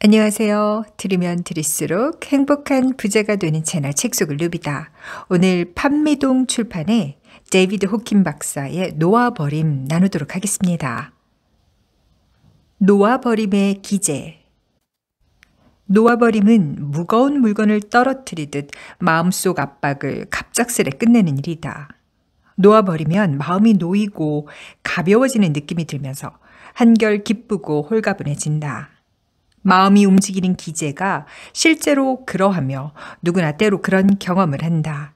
안녕하세요. 들으면 들을수록 행복한 부자가 되는 채널 책 속을 누비다. 오늘 판미동 출판의 데이비드 호킨 박사의 놓아버림 나누도록 하겠습니다. 놓아버림의 기제. 놓아버림은 무거운 물건을 떨어뜨리듯 마음속 압박을 갑작스레 끝내는 일이다. 놓아버리면 마음이 놓이고 가벼워지는 느낌이 들면서 한결 기쁘고 홀가분해진다. 마음이 움직이는 기제가 실제로 그러하며 누구나 때로 그런 경험을 한다.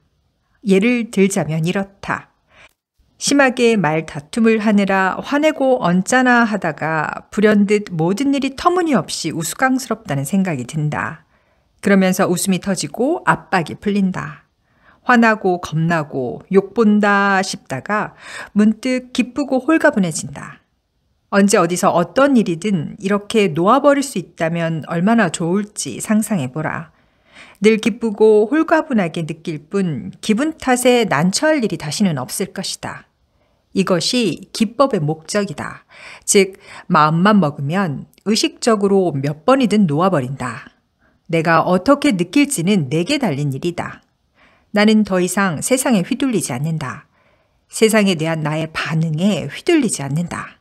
예를 들자면 이렇다. 심하게 말 다툼을 하느라 화내고 언짢아 하다가 불현듯 모든 일이 터무니없이 우스꽝스럽다는 생각이 든다. 그러면서 웃음이 터지고 압박이 풀린다. 화나고 겁나고 욕본다 싶다가 문득 기쁘고 홀가분해진다. 언제 어디서 어떤 일이든 이렇게 놓아버릴 수 있다면 얼마나 좋을지 상상해보라. 늘 기쁘고 홀가분하게 느낄 뿐 기분 탓에 난처할 일이 다시는 없을 것이다. 이것이 기법의 목적이다. 즉, 마음만 먹으면 의식적으로 몇 번이든 놓아버린다. 내가 어떻게 느낄지는 내게 달린 일이다. 나는 더 이상 세상에 휘둘리지 않는다. 세상에 대한 나의 반응에 휘둘리지 않는다.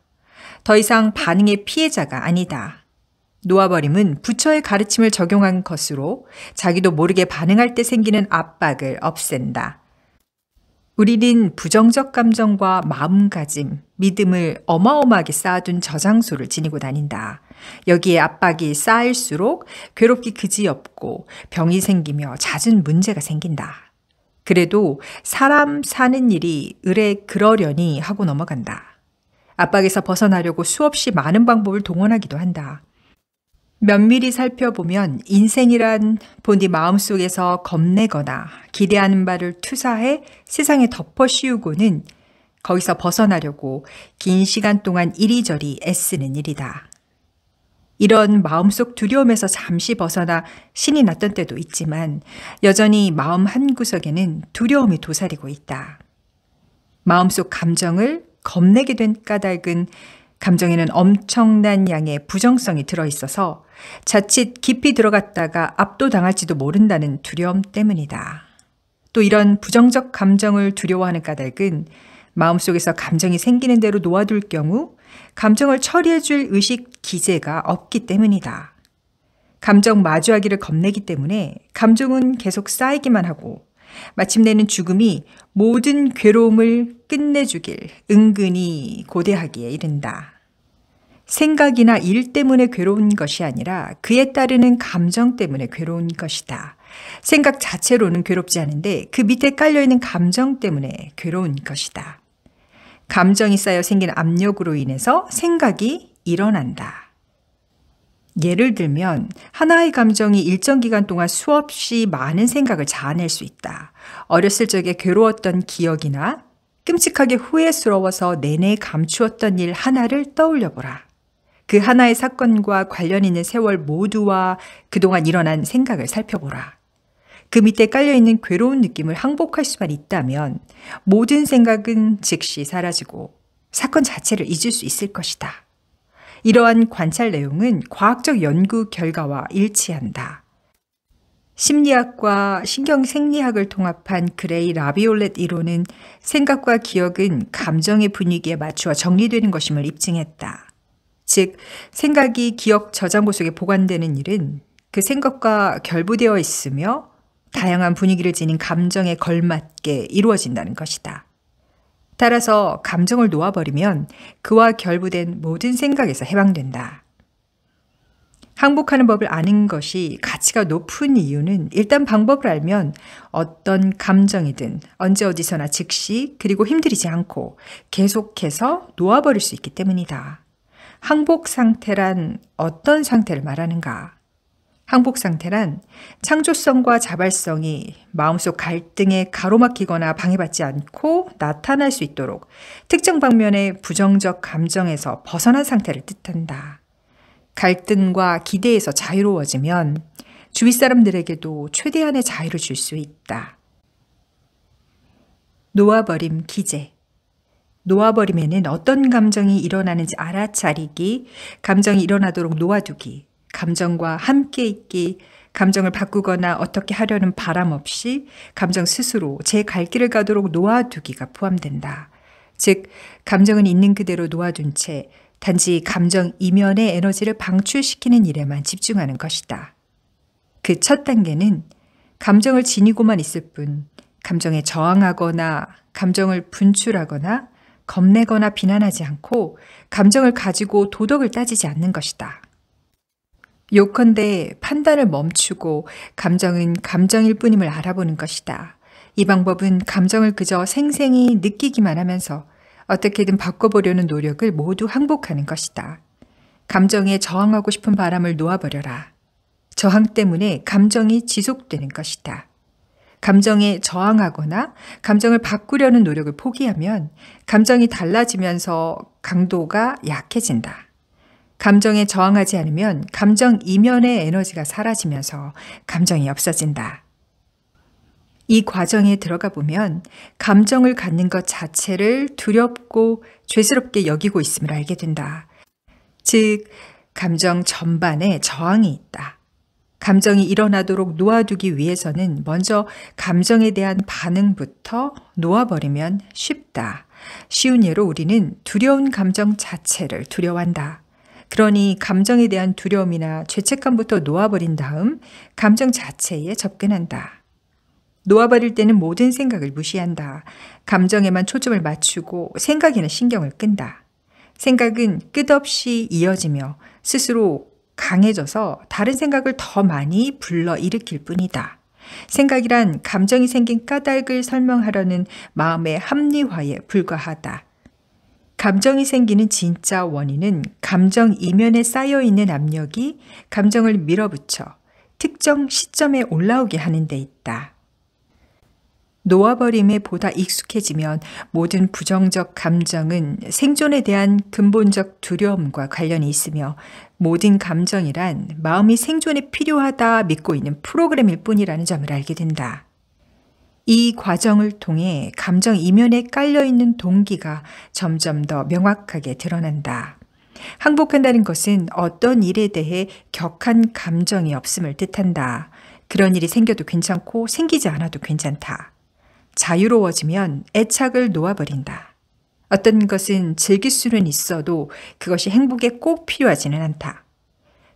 더 이상 반응의 피해자가 아니다. 놓아버림은 부처의 가르침을 적용한 것으로 자기도 모르게 반응할 때 생기는 압박을 없앤다. 우리는 부정적 감정과 마음가짐, 믿음을 어마어마하게 쌓아둔 저장소를 지니고 다닌다. 여기에 압박이 쌓일수록 괴롭기 그지없고 병이 생기며 잦은 문제가 생긴다. 그래도 사람 사는 일이 으레 그러려니 하고 넘어간다. 압박에서 벗어나려고 수없이 많은 방법을 동원하기도 한다. 면밀히 살펴보면 인생이란 본디 마음속에서 겁내거나 기대하는 바를 투사해 세상에 덮어 씌우고는 거기서 벗어나려고 긴 시간 동안 이리저리 애쓰는 일이다. 이런 마음속 두려움에서 잠시 벗어나 신이 났던 때도 있지만 여전히 마음 한구석에는 두려움이 도사리고 있다. 마음속 감정을 겁내게 된 까닭은 감정에는 엄청난 양의 부정성이 들어있어서 자칫 깊이 들어갔다가 압도당할지도 모른다는 두려움 때문이다. 또 이런 부정적 감정을 두려워하는 까닭은 마음속에서 감정이 생기는 대로 놓아둘 경우 감정을 처리해줄 의식 기제가 없기 때문이다. 감정 마주하기를 겁내기 때문에 감정은 계속 쌓이기만 하고 마침내는 죽음이 모든 괴로움을 끝내주길 은근히 고대하기에 이른다. 생각이나 일 때문에 괴로운 것이 아니라 그에 따르는 감정 때문에 괴로운 것이다. 생각 자체로는 괴롭지 않은데 그 밑에 깔려있는 감정 때문에 괴로운 것이다. 감정이 쌓여 생긴 압력으로 인해서 생각이 일어난다. 예를 들면 하나의 감정이 일정 기간 동안 수없이 많은 생각을 자아낼 수 있다. 어렸을 적에 괴로웠던 기억이나 끔찍하게 후회스러워서 내내 감추었던 일 하나를 떠올려보라. 그 하나의 사건과 관련 있는 세월 모두와 그동안 일어난 생각을 살펴보라. 그 밑에 깔려있는 괴로운 느낌을 항복할 수만 있다면 모든 생각은 즉시 사라지고 사건 자체를 잊을 수 있을 것이다. 이러한 관찰 내용은 과학적 연구 결과와 일치한다. 심리학과 신경생리학을 통합한 그레이 라비올렛 이론은 생각과 기억은 감정의 분위기에 맞추어 정리되는 것임을 입증했다. 즉, 생각이 기억 저장고 속에 보관되는 일은 그 생각과 결부되어 있으며 다양한 분위기를 지닌 감정에 걸맞게 이루어진다는 것이다. 따라서 감정을 놓아버리면 그와 결부된 모든 생각에서 해방된다. 항복하는 법을 아는 것이 가치가 높은 이유는 일단 방법을 알면 어떤 감정이든 언제 어디서나 즉시 그리고 힘들이지 않고 계속해서 놓아버릴 수 있기 때문이다. 항복 상태란 어떤 상태를 말하는가? 항복 상태란 창조성과 자발성이 마음속 갈등에 가로막히거나 방해받지 않고 나타날 수 있도록 특정 방면의 부정적 감정에서 벗어난 상태를 뜻한다. 갈등과 기대에서 자유로워지면 주위 사람들에게도 최대한의 자유를 줄 수 있다. 놓아버림 기제. 놓아버림에는 어떤 감정이 일어나는지 알아차리기, 감정이 일어나도록 놓아두기, 감정과 함께 있기, 감정을 바꾸거나 어떻게 하려는 바람 없이 감정 스스로 제 갈 길을 가도록 놓아두기가 포함된다. 즉, 감정은 있는 그대로 놓아둔 채 단지 감정 이면의 에너지를 방출시키는 일에만 집중하는 것이다. 그 첫 단계는 감정을 지니고만 있을 뿐 감정에 저항하거나 감정을 분출하거나 겁내거나 비난하지 않고 감정을 가지고 도덕을 따지지 않는 것이다. 요컨대 판단을 멈추고 감정은 감정일 뿐임을 알아보는 것이다. 이 방법은 감정을 그저 생생히 느끼기만 하면서 어떻게든 바꿔보려는 노력을 모두 항복하는 것이다. 감정에 저항하고 싶은 바람을 놓아버려라. 저항 때문에 감정이 지속되는 것이다. 감정에 저항하거나 감정을 바꾸려는 노력을 포기하면 감정이 달라지면서 강도가 약해진다. 감정에 저항하지 않으면 감정 이면의 에너지가 사라지면서 감정이 없어진다. 이 과정에 들어가 보면 감정을 갖는 것 자체를 두렵고 죄스럽게 여기고 있음을 알게 된다. 즉, 감정 전반에 저항이 있다. 감정이 일어나도록 놓아두기 위해서는 먼저 감정에 대한 반응부터 놓아버리면 쉽다. 쉬운 예로 우리는 두려운 감정 자체를 두려워한다. 그러니 감정에 대한 두려움이나 죄책감부터 놓아버린 다음 감정 자체에 접근한다. 놓아버릴 때는 모든 생각을 무시한다. 감정에만 초점을 맞추고 생각에는 신경을 끈다. 생각은 끝없이 이어지며 스스로 강해져서 다른 생각을 더 많이 불러일으킬 뿐이다. 생각이란 감정이 생긴 까닭을 설명하려는 마음의 합리화에 불과하다. 감정이 생기는 진짜 원인은 감정 이면에 쌓여있는 압력이 감정을 밀어붙여 특정 시점에 올라오게 하는 데 있다. 놓아버림에 보다 익숙해지면 모든 부정적 감정은 생존에 대한 근본적 두려움과 관련이 있으며 모든 감정이란 마음이 생존에 필요하다 믿고 있는 프로그램일 뿐이라는 점을 알게 된다. 이 과정을 통해 감정 이면에 깔려있는 동기가 점점 더 명확하게 드러난다. 항복한다는 것은 어떤 일에 대해 격한 감정이 없음을 뜻한다. 그런 일이 생겨도 괜찮고 생기지 않아도 괜찮다. 자유로워지면 애착을 놓아버린다. 어떤 것은 즐길 수는 있어도 그것이 행복에 꼭 필요하지는 않다.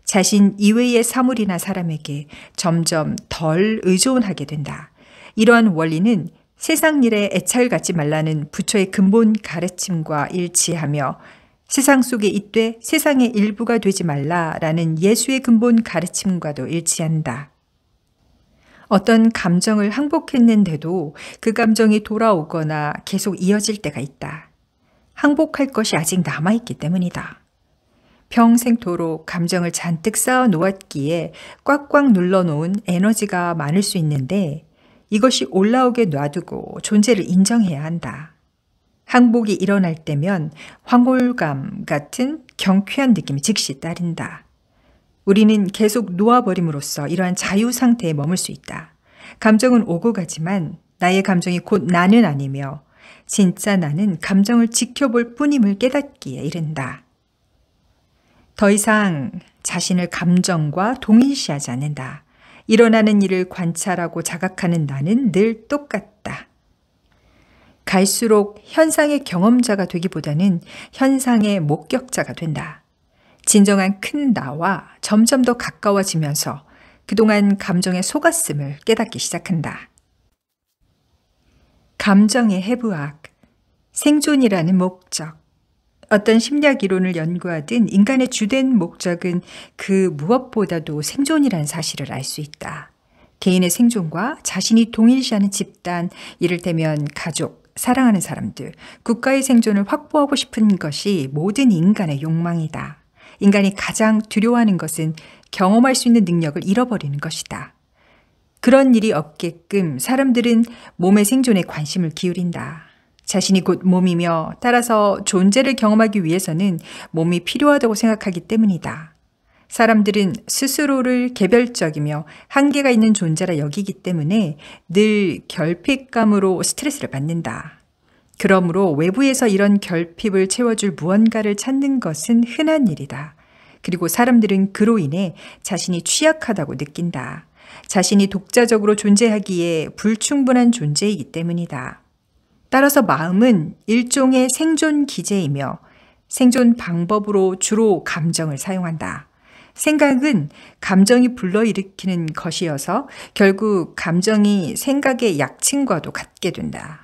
자신 이외의 사물이나 사람에게 점점 덜 의존하게 된다. 이러한 원리는 세상 일에 애착을 갖지 말라는 부처의 근본 가르침과 일치하며 세상 속에 있되 세상의 일부가 되지 말라라는 예수의 근본 가르침과도 일치한다. 어떤 감정을 항복했는데도 그 감정이 돌아오거나 계속 이어질 때가 있다. 항복할 것이 아직 남아있기 때문이다. 평생토록 감정을 잔뜩 쌓아 놓았기에 꽉꽉 눌러놓은 에너지가 많을 수 있는데 이것이 올라오게 놔두고 존재를 인정해야 한다. 항복이 일어날 때면 황홀감 같은 경쾌한 느낌이 즉시 따른다. 우리는 계속 놓아버림으로써 이러한 자유 상태에 머물 수 있다. 감정은 오고 가지만 나의 감정이 곧 나는 아니며 진짜 나는 감정을 지켜볼 뿐임을 깨닫기에 이른다. 더 이상 자신을 감정과 동일시하지 않는다. 일어나는 일을 관찰하고 자각하는 나는 늘 똑같다. 갈수록 현상의 경험자가 되기보다는 현상의 목격자가 된다. 진정한 큰 나와 점점 더 가까워지면서 그동안 감정에 속았음을 깨닫기 시작한다. 감정의 해부학, 생존이라는 목적. 어떤 심리학 이론을 연구하든 인간의 주된 목적은 그 무엇보다도 생존이라는 사실을 알 수 있다. 개인의 생존과 자신이 동일시하는 집단, 이를테면 가족, 사랑하는 사람들, 국가의 생존을 확보하고 싶은 것이 모든 인간의 욕망이다. 인간이 가장 두려워하는 것은 경험할 수 있는 능력을 잃어버리는 것이다. 그런 일이 없게끔 사람들은 몸의 생존에 관심을 기울인다. 자신이 곧 몸이며 따라서 존재를 경험하기 위해서는 몸이 필요하다고 생각하기 때문이다. 사람들은 스스로를 개별적이며 한계가 있는 존재라 여기기 때문에 늘 결핍감으로 스트레스를 받는다. 그러므로 외부에서 이런 결핍을 채워줄 무언가를 찾는 것은 흔한 일이다. 그리고 사람들은 그로 인해 자신이 취약하다고 느낀다. 자신이 독자적으로 존재하기에 불충분한 존재이기 때문이다. 따라서 마음은 일종의 생존 기제이며 생존 방법으로 주로 감정을 사용한다. 생각은 감정이 불러일으키는 것이어서 결국 감정이 생각의 약칭과도 같게 된다.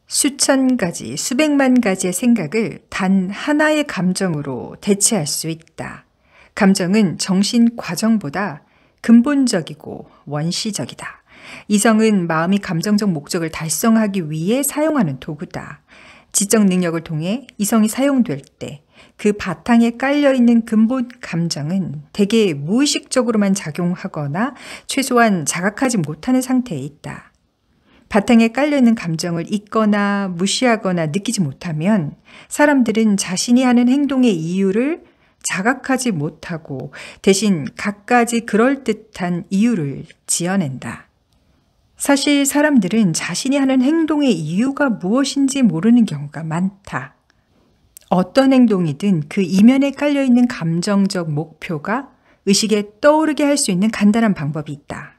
수천 가지, 수백만 가지의 생각을 단 하나의 감정으로 대체할 수 있다. 감정은 정신 과정보다 근본적이고 원시적이다. 이성은 마음이 감정적 목적을 달성하기 위해 사용하는 도구다. 지적 능력을 통해 이성이 사용될 때 그 바탕에 깔려있는 근본 감정은 대개 무의식적으로만 작용하거나 최소한 자각하지 못하는 상태에 있다. 바탕에 깔려있는 감정을 잊거나 무시하거나 느끼지 못하면 사람들은 자신이 하는 행동의 이유를 자각하지 못하고 대신 갖가지 그럴듯한 이유를 지어낸다. 사실 사람들은 자신이 하는 행동의 이유가 무엇인지 모르는 경우가 많다. 어떤 행동이든 그 이면에 깔려있는 감정적 목표가 의식에 떠오르게 할 수 있는 간단한 방법이 있다.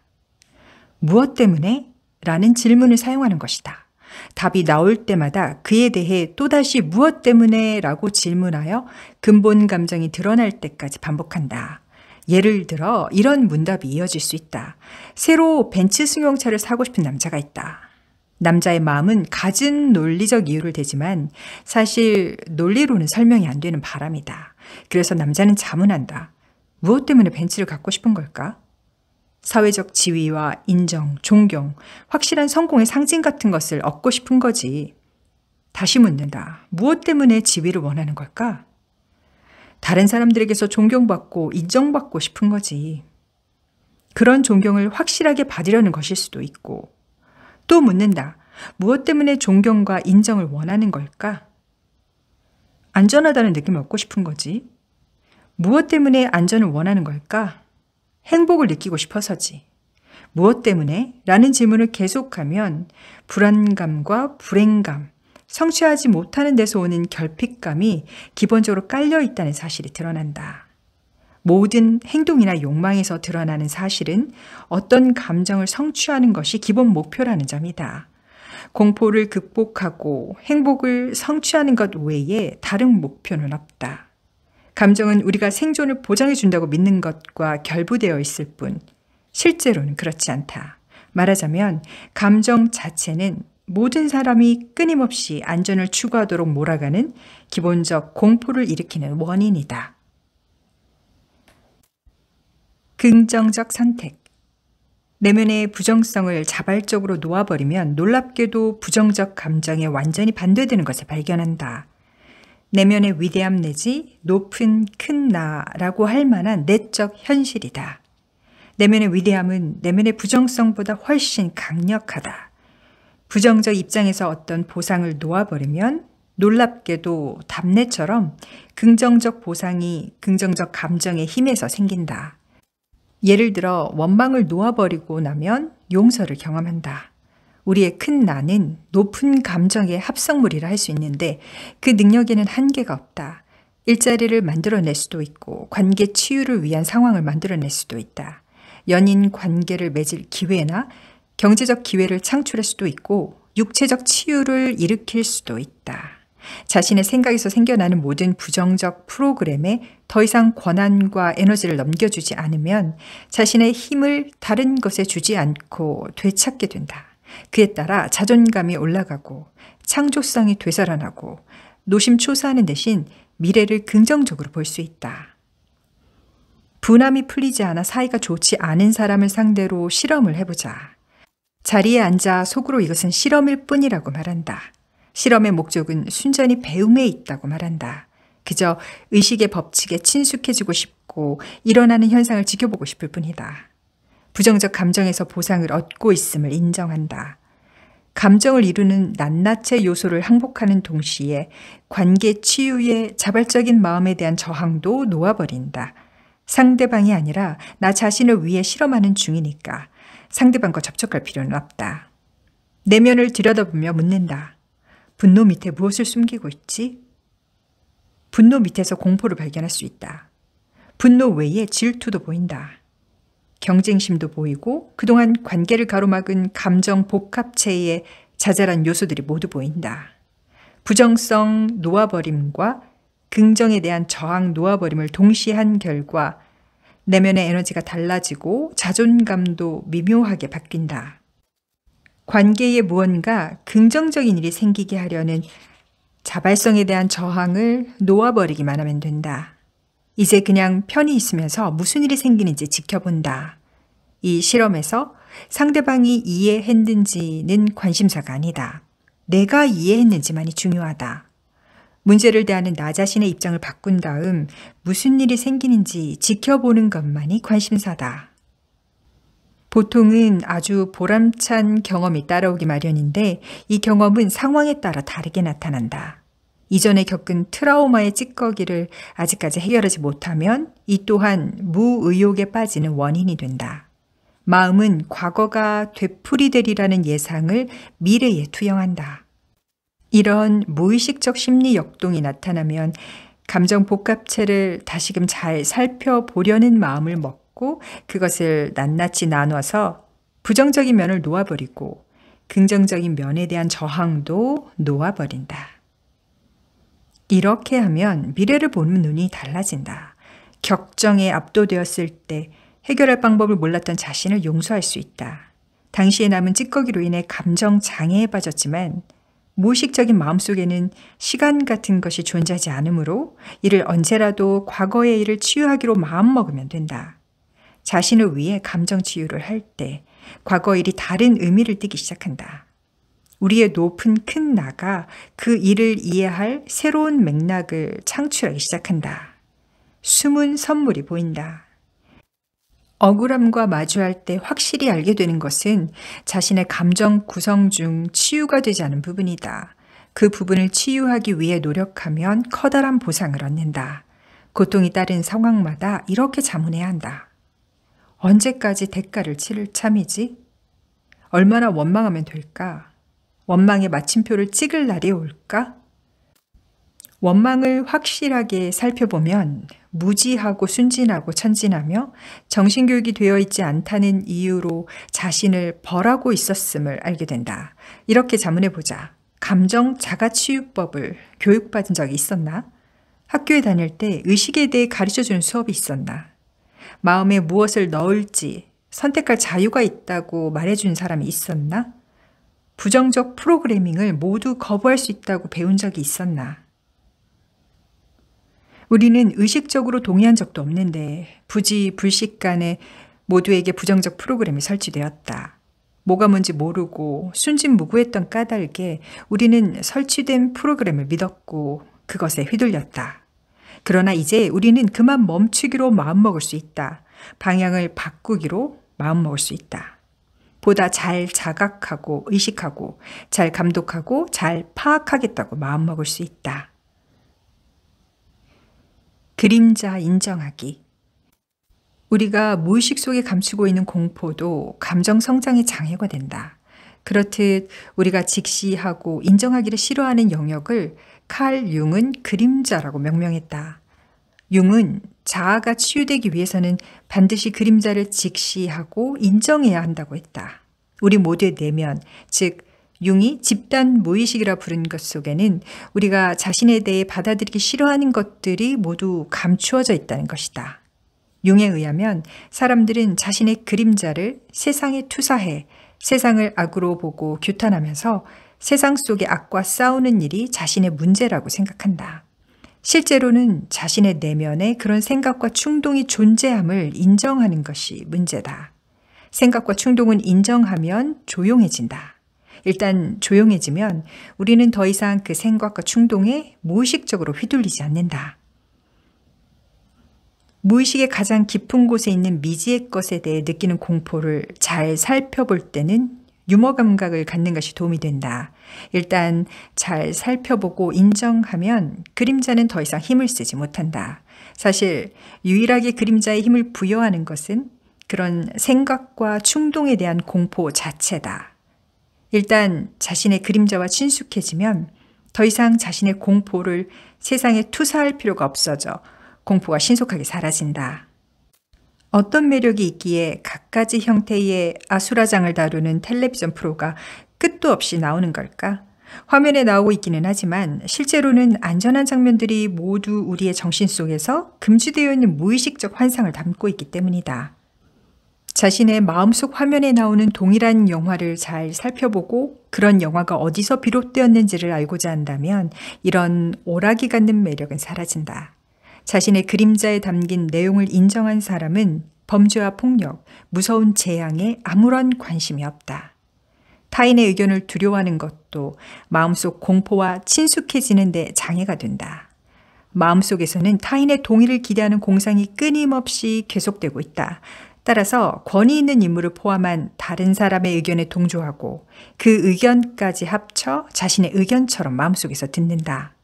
무엇 때문에? 라는 질문을 사용하는 것이다. 답이 나올 때마다 그에 대해 또다시 무엇 때문에? 라고 질문하여 근본 감정이 드러날 때까지 반복한다. 예를 들어 이런 문답이 이어질 수 있다. 새로 벤츠 승용차를 사고 싶은 남자가 있다. 남자의 마음은 갖은 논리적 이유를 대지만 사실 논리로는 설명이 안 되는 바람이다. 그래서 남자는 자문한다. 무엇 때문에 벤츠를 갖고 싶은 걸까? 사회적 지위와 인정, 존경, 확실한 성공의 상징 같은 것을 얻고 싶은 거지. 다시 묻는다. 무엇 때문에 지위를 원하는 걸까? 다른 사람들에게서 존경받고 인정받고 싶은 거지. 그런 존경을 확실하게 받으려는 것일 수도 있고. 또 묻는다. 무엇 때문에 존경과 인정을 원하는 걸까? 안전하다는 느낌을 얻고 싶은 거지. 무엇 때문에 안전을 원하는 걸까? 행복을 느끼고 싶어서지. 무엇 때문에? 라는 질문을 계속하면 불안감과 불행감, 성취하지 못하는 데서 오는 결핍감이 기본적으로 깔려 있다는 사실이 드러난다. 모든 행동이나 욕망에서 드러나는 사실은 어떤 감정을 성취하는 것이 기본 목표라는 점이다. 공포를 극복하고 행복을 성취하는 것 외에 다른 목표는 없다. 감정은 우리가 생존을 보장해 준다고 믿는 것과 결부되어 있을 뿐 실제로는 그렇지 않다. 말하자면 감정 자체는 모든 사람이 끊임없이 안전을 추구하도록 몰아가는 기본적 공포를 일으키는 원인이다. 긍정적 선택. 내면의 부정성을 자발적으로 놓아버리면 놀랍게도 부정적 감정에 완전히 반대되는 것을 발견한다. 내면의 위대함 내지 높은 큰 나라고 할 만한 내적 현실이다. 내면의 위대함은 내면의 부정성보다 훨씬 강력하다. 부정적 입장에서 어떤 보상을 놓아버리면 놀랍게도 답례처럼 긍정적 보상이 긍정적 감정의 힘에서 생긴다. 예를 들어 원망을 놓아버리고 나면 용서를 경험한다. 우리의 큰 나는 높은 감정의 합성물이라 할 수 있는데 그 능력에는 한계가 없다. 일자리를 만들어낼 수도 있고 관계 치유를 위한 상황을 만들어낼 수도 있다. 연인 관계를 맺을 기회나 경제적 기회를 창출할 수도 있고 육체적 치유를 일으킬 수도 있다. 자신의 생각에서 생겨나는 모든 부정적 프로그램에 더 이상 권한과 에너지를 넘겨주지 않으면 자신의 힘을 다른 것에 주지 않고 되찾게 된다. 그에 따라 자존감이 올라가고 창조성이 되살아나고 노심초사하는 대신 미래를 긍정적으로 볼 수 있다. 분함이 풀리지 않아 사이가 좋지 않은 사람을 상대로 실험을 해보자. 자리에 앉아 속으로 이것은 실험일 뿐이라고 말한다. 실험의 목적은 순전히 배움에 있다고 말한다. 그저 의식의 법칙에 친숙해지고 싶고 일어나는 현상을 지켜보고 싶을 뿐이다. 부정적 감정에서 보상을 얻고 있음을 인정한다. 감정을 이루는 낱낱의 요소를 항복하는 동시에 관계 치유의 자발적인 마음에 대한 저항도 놓아버린다. 상대방이 아니라 나 자신을 위해 실험하는 중이니까 상대방과 접촉할 필요는 없다. 내면을 들여다보며 묻는다. 분노 밑에 무엇을 숨기고 있지? 분노 밑에서 공포를 발견할 수 있다. 분노 외에 질투도 보인다. 경쟁심도 보이고 그동안 관계를 가로막은 감정 복합체의 자잘한 요소들이 모두 보인다. 부정성 놓아버림과 긍정에 대한 저항 놓아버림을 동시에 한 결과 내면의 에너지가 달라지고 자존감도 미묘하게 바뀐다. 관계에 무언가 긍정적인 일이 생기게 하려는 자발성에 대한 저항을 놓아버리기만 하면 된다. 이제 그냥 편히 있으면서 무슨 일이 생기는지 지켜본다. 이 실험에서 상대방이 이해했는지는 관심사가 아니다. 내가 이해했는지만이 중요하다. 문제를 대하는 나 자신의 입장을 바꾼 다음 무슨 일이 생기는지 지켜보는 것만이 관심사다. 보통은 아주 보람찬 경험이 따라오기 마련인데 이 경험은 상황에 따라 다르게 나타난다. 이전에 겪은 트라우마의 찌꺼기를 아직까지 해결하지 못하면 이 또한 무의욕에 빠지는 원인이 된다. 마음은 과거가 되풀이되리라는 예상을 미래에 투영한다. 이런 무의식적 심리 역동이 나타나면 감정 복합체를 다시금 잘 살펴보려는 마음을 먹고 그것을 낱낱이 나눠서 부정적인 면을 놓아버리고 긍정적인 면에 대한 저항도 놓아버린다. 이렇게 하면 미래를 보는 눈이 달라진다. 격정에 압도되었을 때 해결할 방법을 몰랐던 자신을 용서할 수 있다. 당시에 남은 찌꺼기로 인해 감정 장애에 빠졌지만 무의식적인 마음속에는 시간 같은 것이 존재하지 않으므로 이를 언제라도 과거의 일을 치유하기로 마음먹으면 된다. 자신을 위해 감정 치유를 할 때 과거 일이 다른 의미를 띠기 시작한다. 우리의 높은 큰 나가 그 일을 이해할 새로운 맥락을 창출하기 시작한다. 숨은 선물이 보인다. 억울함과 마주할 때 확실히 알게 되는 것은 자신의 감정 구성 중 치유가 되지 않은 부분이다. 그 부분을 치유하기 위해 노력하면 커다란 보상을 얻는다. 고통이 따른 상황마다 이렇게 자문해야 한다. 언제까지 대가를 치를 참이지? 얼마나 원망하면 될까? 원망의 마침표를 찍을 날이 올까? 원망을 확실하게 살펴보면 무지하고 순진하고 천진하며 정신교육이 되어 있지 않다는 이유로 자신을 벌하고 있었음을 알게 된다. 이렇게 자문해보자. 감정 자가치유법을 교육받은 적이 있었나? 학교에 다닐 때 의식에 대해 가르쳐주는 수업이 있었나? 마음에 무엇을 넣을지 선택할 자유가 있다고 말해준 사람이 있었나? 부정적 프로그래밍을 모두 거부할 수 있다고 배운 적이 있었나? 우리는 의식적으로 동의한 적도 없는데 부지불식간에 모두에게 부정적 프로그램이 설치되었다. 뭐가 뭔지 모르고 순진무구했던 까닭에 우리는 설치된 프로그램을 믿었고 그것에 휘둘렸다. 그러나 이제 우리는 그만 멈추기로 마음먹을 수 있다. 방향을 바꾸기로 마음먹을 수 있다. 보다 잘 자각하고 의식하고 잘 감독하고 잘 파악하겠다고 마음먹을 수 있다. 그림자 인정하기. 우리가 무의식 속에 감추고 있는 공포도 감정 성장의 장애가 된다. 그렇듯 우리가 직시하고 인정하기를 싫어하는 영역을 칼 융은 그림자라고 명명했다. 융은 자아가 치유되기 위해서는 반드시 그림자를 직시하고 인정해야 한다고 했다. 우리 모두의 내면, 즉 융이 집단 무의식이라 부른 것 속에는 우리가 자신에 대해 받아들이기 싫어하는 것들이 모두 감추어져 있다는 것이다. 융에 의하면 사람들은 자신의 그림자를 세상에 투사해 세상을 악으로 보고 규탄하면서 세상 속의 악과 싸우는 일이 자신의 문제라고 생각한다. 실제로는 자신의 내면에 그런 생각과 충동이 존재함을 인정하는 것이 문제다. 생각과 충동은 인정하면 조용해진다. 일단 조용해지면 우리는 더 이상 그 생각과 충동에 무의식적으로 휘둘리지 않는다. 무의식의 가장 깊은 곳에 있는 미지의 것에 대해 느끼는 공포를 잘 살펴볼 때는 유머 감각을 갖는 것이 도움이 된다. 일단 잘 살펴보고 인정하면 그림자는 더 이상 힘을 쓰지 못한다. 사실 유일하게 그림자에 힘을 부여하는 것은 그런 생각과 충동에 대한 공포 자체다. 일단 자신의 그림자와 친숙해지면 더 이상 자신의 공포를 세상에 투사할 필요가 없어져 공포가 신속하게 사라진다. 어떤 매력이 있기에 갖가지 형태의 아수라장을 다루는 텔레비전 프로가 끝도 없이 나오는 걸까? 화면에 나오고 있기는 하지만 실제로는 안전한 장면들이 모두 우리의 정신 속에서 금지되어 있는 무의식적 환상을 담고 있기 때문이다. 자신의 마음속 화면에 나오는 동일한 영화를 잘 살펴보고 그런 영화가 어디서 비롯되었는지를 알고자 한다면 이런 오락이 갖는 매력은 사라진다. 자신의 그림자에 담긴 내용을 인정한 사람은 범죄와 폭력, 무서운 재앙에 아무런 관심이 없다. 타인의 의견을 두려워하는 것도 마음속 공포와 친숙해지는 데 장애가 된다. 마음속에서는 타인의 동의를 기대하는 공상이 끊임없이 계속되고 있다. 따라서 권위 있는 인물을 포함한 다른 사람의 의견에 동조하고 그 의견까지 합쳐 자신의 의견처럼 마음속에서 듣는다.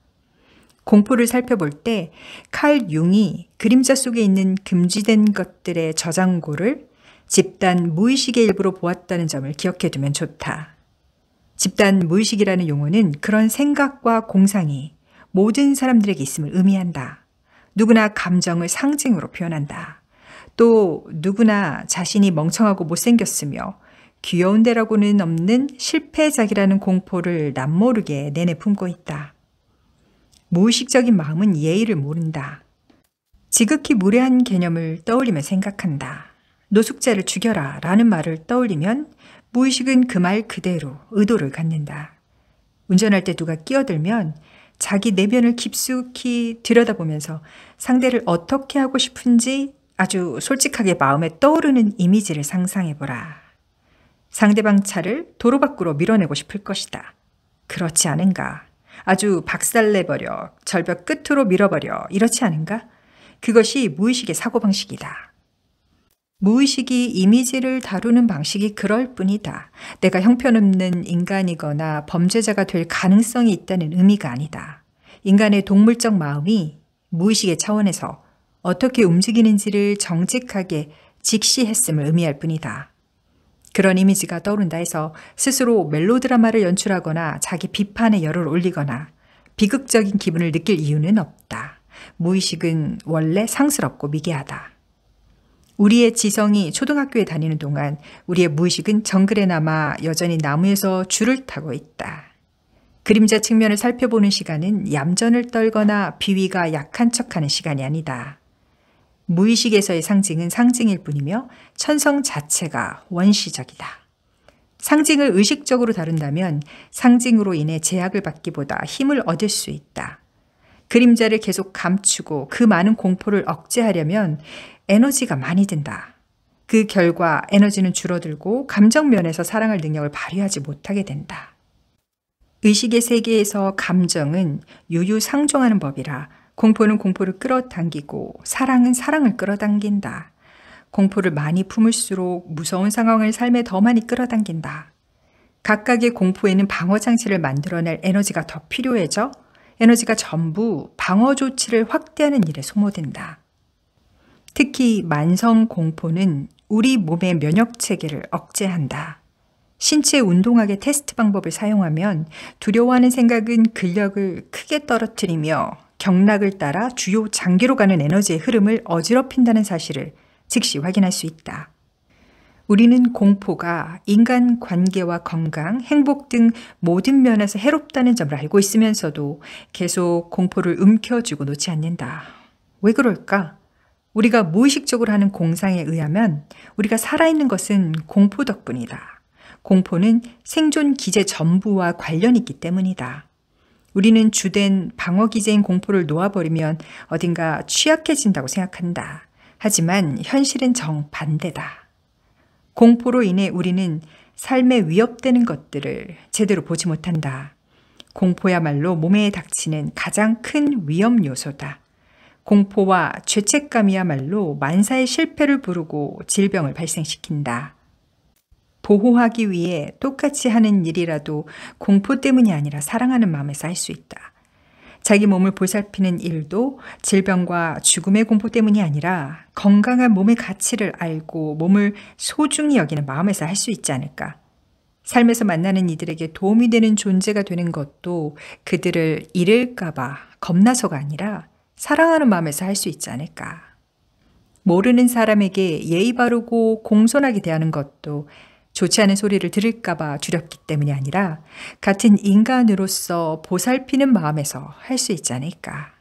공포를 살펴볼 때 칼 융이 그림자 속에 있는 금지된 것들의 저장고를 집단 무의식의 일부로 보았다는 점을 기억해 두면 좋다. 집단 무의식이라는 용어는 그런 생각과 공상이 모든 사람들에게 있음을 의미한다. 누구나 감정을 상징으로 표현한다. 또 누구나 자신이 멍청하고 못생겼으며 귀여운 데라고는 없는 실패작이라는 공포를 남모르게 내내 품고 있다. 무의식적인 마음은 예의를 모른다. 지극히 무례한 개념을 떠올리며 생각한다. 노숙자를 죽여라 라는 말을 떠올리면 무의식은 그 말 그대로 의도를 갖는다. 운전할 때 누가 끼어들면 자기 내면을 깊숙이 들여다보면서 상대를 어떻게 하고 싶은지 아주 솔직하게 마음에 떠오르는 이미지를 상상해보라. 상대방 차를 도로 밖으로 밀어내고 싶을 것이다. 그렇지 않은가? 아주 박살내버려, 절벽 끝으로 밀어버려, 이렇지 않은가? 그것이 무의식의 사고방식이다. 무의식이 이미지를 다루는 방식이 그럴 뿐이다. 내가 형편없는 인간이거나 범죄자가 될 가능성이 있다는 의미가 아니다. 인간의 동물적 마음이 무의식의 차원에서 어떻게 움직이는지를 정직하게 직시했음을 의미할 뿐이다. 그런 이미지가 떠오른다 해서 스스로 멜로드라마를 연출하거나 자기 비판의 열을 올리거나 비극적인 기분을 느낄 이유는 없다. 무의식은 원래 상스럽고 미개하다. 우리의 지성이 초등학교에 다니는 동안 우리의 무의식은 정글에 남아 여전히 나무에서 줄을 타고 있다. 그림자 측면을 살펴보는 시간은 얌전을 떨거나 비위가 약한 척하는 시간이 아니다. 무의식에서의 상징은 상징일 뿐이며 천성 자체가 원시적이다. 상징을 의식적으로 다룬다면 상징으로 인해 제약을 받기보다 힘을 얻을 수 있다. 그림자를 계속 감추고 그 많은 공포를 억제하려면 에너지가 많이 든다. 그 결과 에너지는 줄어들고 감정 면에서 사랑할 능력을 발휘하지 못하게 된다. 의식의 세계에서 감정은 유유상종하는 법이라 공포는 공포를 끌어당기고 사랑은 사랑을 끌어당긴다. 공포를 많이 품을수록 무서운 상황을 삶에 더 많이 끌어당긴다. 각각의 공포에는 방어 장치를 만들어낼 에너지가 더 필요해져 에너지가 전부 방어 조치를 확대하는 일에 소모된다. 특히 만성 공포는 우리 몸의 면역 체계를 억제한다. 신체 운동학의 테스트 방법을 사용하면 두려워하는 생각은 근력을 크게 떨어뜨리며 경락을 따라 주요 장기로 가는 에너지의 흐름을 어지럽힌다는 사실을 즉시 확인할 수 있다. 우리는 공포가 인간 관계와 건강, 행복 등 모든 면에서 해롭다는 점을 알고 있으면서도 계속 공포를 움켜쥐고 놓지 않는다. 왜 그럴까? 우리가 무의식적으로 하는 공상에 의하면 우리가 살아있는 것은 공포 덕분이다. 공포는 생존 기제 전부와 관련이 있기 때문이다. 우리는 주된 방어 기제인 공포를 놓아버리면 어딘가 취약해진다고 생각한다. 하지만 현실은 정반대다. 공포로 인해 우리는 삶에 위협되는 것들을 제대로 보지 못한다. 공포야말로 몸에 닥치는 가장 큰 위험 요소다. 공포와 죄책감이야말로 만사의 실패를 부르고 질병을 발생시킨다. 보호하기 위해 똑같이 하는 일이라도 공포 때문이 아니라 사랑하는 마음에서 할 수 있다. 자기 몸을 보살피는 일도 질병과 죽음의 공포 때문이 아니라 건강한 몸의 가치를 알고 몸을 소중히 여기는 마음에서 할 수 있지 않을까. 삶에서 만나는 이들에게 도움이 되는 존재가 되는 것도 그들을 잃을까 봐 겁나서가 아니라 사랑하는 마음에서 할 수 있지 않을까. 모르는 사람에게 예의 바르고 공손하게 대하는 것도 좋지 않은 소리를 들을까봐 두렵기 때문이 아니라 같은 인간으로서 보살피는 마음에서 할 수 있지 않을까.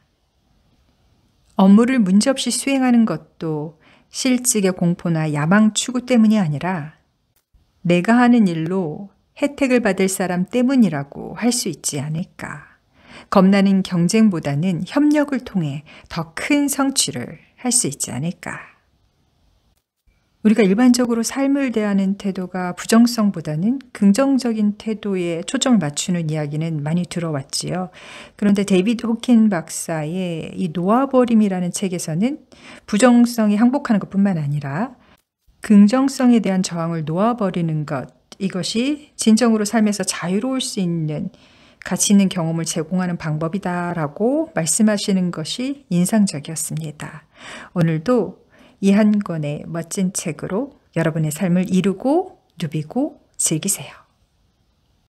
업무를 문제없이 수행하는 것도 실직의 공포나 야망 추구 때문이 아니라 내가 하는 일로 혜택을 받을 사람 때문이라고 할 수 있지 않을까. 겁나는 경쟁보다는 협력을 통해 더 큰 성취를 할 수 있지 않을까. 우리가 일반적으로 삶을 대하는 태도가 부정성보다는 긍정적인 태도에 초점을 맞추는 이야기는 많이 들어왔지요. 그런데 데이비드 호킨 박사의 이 놓아버림이라는 책에서는 부정성이 항복하는 것뿐만 아니라 긍정성에 대한 저항을 놓아버리는 것, 이것이 진정으로 삶에서 자유로울 수 있는 가치 있는 경험을 제공하는 방법이다라고 말씀하시는 것이 인상적이었습니다. 오늘도 이 한 권의 멋진 책으로 여러분의 삶을 이루고 누비고 즐기세요.